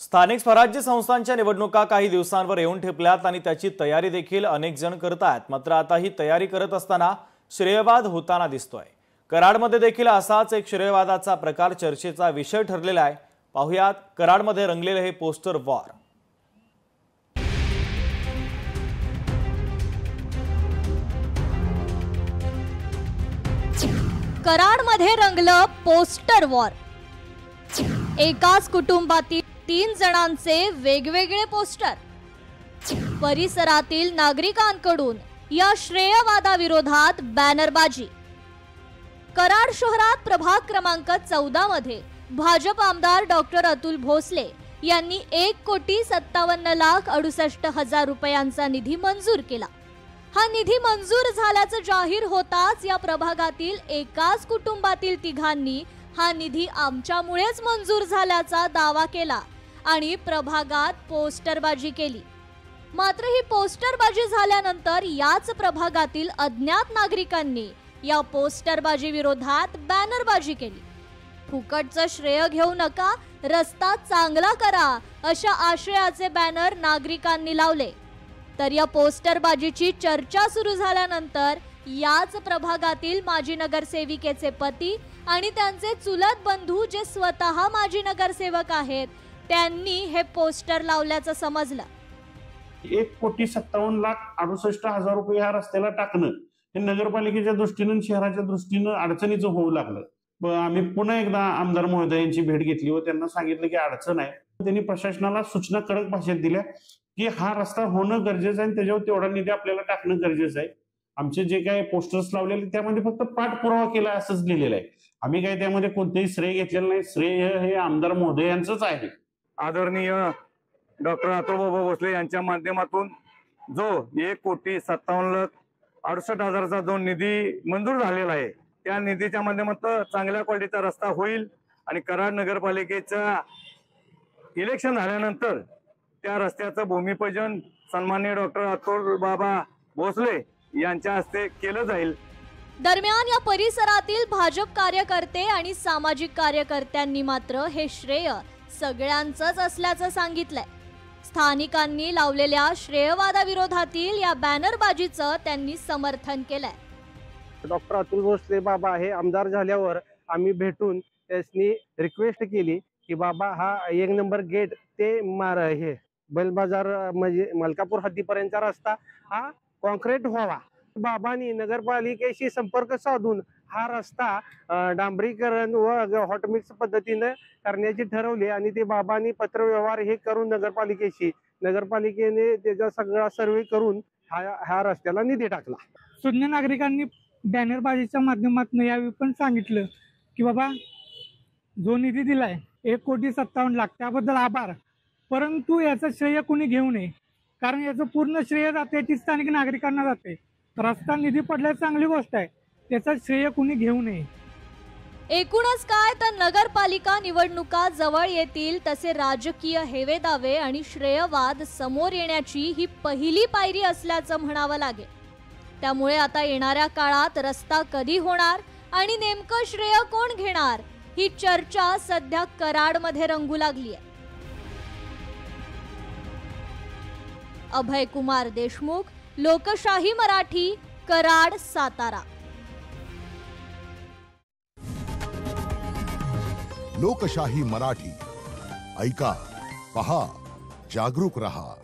स्थानिक स्वराज्य संस्थांच्या निवडणुका काही दिवसांवर येऊन ठेपल्यात आणि त्याची तयारी देखील अनेक जण करतात। मात्र आता ही तयारी करत असताना श्रेयवाद होताना दिसतोय। कराडमध्ये देखील असाच एक श्रेयवादाचा प्रकार चर्चेचा विषय ठरलेला आहे। पाहुयात कराडमध्ये रंगलेले हे पोस्टर वॉर। कराडमध्ये रंगलं पोस्टर वॉर। एकाच कुटुंबातील 3 जणांचे वेगवेगळे पोस्टर। परिसरातील नागरिकांकडून या श्रेयवादाविरोधात बॅनरबाजी। कराड शहरात प्रभाग क्रमांक 14 मध्ये भाजप आमदार डॉक्टर अतुल भोसले यांनी 1,57,68,000 रुपयांचा निधी मंजूर केला। हा निधी मंजूर झाल्याचं जाहीर होताच या प्रभागातील एकाच कुटुंबातील 3घांनी हा निधी आमच्यामुळेच मंजूर झाल्याचा दावा केला आणि प्रभागात पोस्टरबाजी केली। मात्र ही पोस्टरबाजी झाल्यानंतर याच प्रभागातील अज्ञात नागरिकांनी या पोस्टरबाजी विरोधात बॅनरबाजी केली। फुकटचं श्रेय घेऊ नका, रस्ता चांगला करा अशा आशयाचे बॅनर नागरिकांनी लावले। तर या पोस्टरबाजीची चर्चा सुरू झाल्यानंतर याच प्रभागातील माजी नगरसेविकेचे पती आणि त्यांचे चुलत बंधू जे स्वतः माजी नगरसेवक आहेत त्यांनी हे पोस्टर लावल्याचं समजलं। 1,57,68,000 रुपये ह्या रस्त्याला टाकणं हे नगरपालिकेच्या दृष्टीनं शहराच्या दृष्टीनं अडचणीचं होऊ लागलं। आम्ही पुन्हा एकदा आमदार महोदयांची भेट घेतली व त्यांना सांगितलं की अडचण आहे। त्यांनी प्रशासनाला सूचना कडक भाषेत दिल्या की हा रस्ता होणं गरजेचं आहे आणि त्याच्यावर तेवढा निधी आपल्याला टाकणं गरजेचं आहे। आमचे जे काही पोस्टर्स लावलेले त्यामध्ये फक्त पाठपुरावा केला असंच लिहिलेलं आहे। आम्ही काही त्यामध्ये कोणतेही श्रेय घेतलेलं नाही। श्रेय हे आमदार महोदयांचंच आहे। आदरणीय डॉक्टर अतुल भोसले यांच्या माध्यमातून जो 1,57,68,000चा जो निधी मंजूर झालेला आहे त्या निधीच्या माध्यमातून चांगल्या क्वालिटीचा रस्ता होईल आणि कराड नगरपालिकेचा इलेक्शन झाल्यानंतर त्या रस्त्याचं भूमिपूजन सन्माननीय डॉक्टर अतुल बाबा भोसले यांच्या हस्ते केलं जाईल। दरम्यान या परिसरातील भाजप कार्यकर्ते आणि सामाजिक कार्यकर्त्यांनी मात्र हे श्रेय सगळ्यांचंच असल्याचं सांगितलंय। स्थानिकांनी लावलेल्या श्रेयवादाविरोधातील या बॅनरबाजीचं त्यांनी समर्थन केलंय। डॉक्टर अतुल भोसले बाबा हे आमदार झाल्यावर आम्ही भेटून त्यांनी रिक्वेस्ट केली की बाबा हा 1 नंबर गेट ते हे बैल बाजार म्हणजे मलकापूर हद्दीपर्यंतचा रस्ता हा कॉन्क्रीट व्हावा। बाबांनी नगरपालिकेशी संपर्क साधून हा रस्ता डांबरीकरण व हॉटमिक्स पद्धतीने करण्याची ठरवली आणि ते बाबांनी पत्रव्यवहार हे करून नगरपालिकेने त्याचा सगळा सर्वे करून हा रस्त्याला निधी टाकला। सुज्ञ नागरिकांनी बॅनरबाजीच्या माध्यमातून यावेळी पण सांगितलं की बाबा जो निधी दिलाय 1,57,00,000 त्याबद्दल आभार, परंतु याचं श्रेय कुणी घेऊ नये, कारण याचं पूर्ण श्रेय जाते ती स्थानिक नागरिकांना जाते। रस्ता निधी पडल्यास चांगली गोष्ट आहे, त्याचं श्रेय कुणी घेऊ नये। एकूणच काय तर नगरपालिका निवडणुका जवळ येतील तसे राजकीय हेवेदावे आणि श्रेयवाद समोर येण्याची ही पहिली पायरी असल्याचं म्हणावं लागेल। त्यामुळे आता येणाऱ्या काळात रस्ता कधी होणार आणि नेमकं श्रेय कोण घेणार ही चर्चा सध्या कराडमध्ये रंगू लागली आहे। अभय कुमार देशमुख, लोकशाही मराठी, कराड, सातारा। लोकशाही मराठी ऐका, पहा, जागरूक रहा।